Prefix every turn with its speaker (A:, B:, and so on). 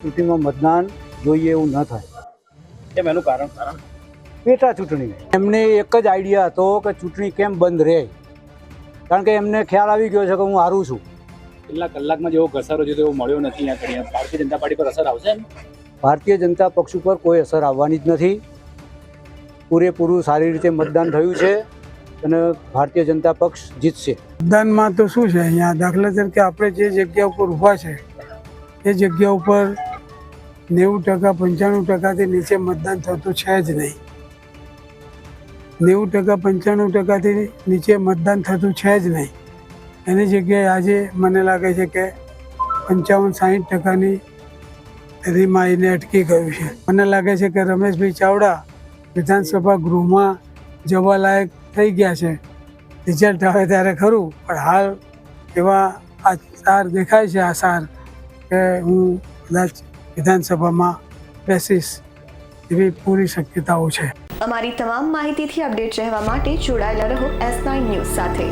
A: ચૂંટણીમાં મતદાન જોઈએ એવું ન થાય.
B: કેમ એનું કારણ
A: પેટા ચૂંટણી એમને એક જ આઈડિયા હતો કે ચૂંટણી કેમ બંધ રહે, કારણ કે એમને ખ્યાલ આવી ગયો છે કે હું હારું છું.
B: કેટલા કલાકમાં જેવો ઘસારો છે તેવો મળ્યો નથી. ભારતીય જનતા પાર્ટી પર અસર આવશે?
A: ભારતીય જનતા પક્ષ ઉપર કોઈ અસર આવવાની જ નથી. પૂરેપૂરું સારી રીતે મતદાન થયું છે અને ભારતીય જનતા પક્ષ જીતશે.
C: મતદાનમાં તો શું છે, અહીંયા દાખલા તરીકે આપણે જે જગ્યા ઉપર ઊભા છે એ જગ્યા ઉપર 90% 95%થી નીચે મતદાન થતું છે જ નહીં. 90% 95%થી નીચે મતદાન થતું છે જ નહીં. એની જગ્યાએ આજે મને લાગે છે કે 55-60%ની રીમાં આવીને અટકી ગયું છે. મને લાગે છે કે રમેશભાઈ ચાવડા વિધાનસભા ગૃહમાં જવા લાયક થઈ ગયા છે. રિઝલ્ટ આવે ત્યારે ખરું, પણ હાલ એવા આસાર દેખાય છે કે હું કદાચ વિધાનસભામાં બેસીશ એવી પૂરી શક્યતાઓ છે.
D: અમારી તમામ માહિતીથી અપડેટ રહેવા માટે જોડાયેલા રહો S9 ન્યૂઝ સાથે.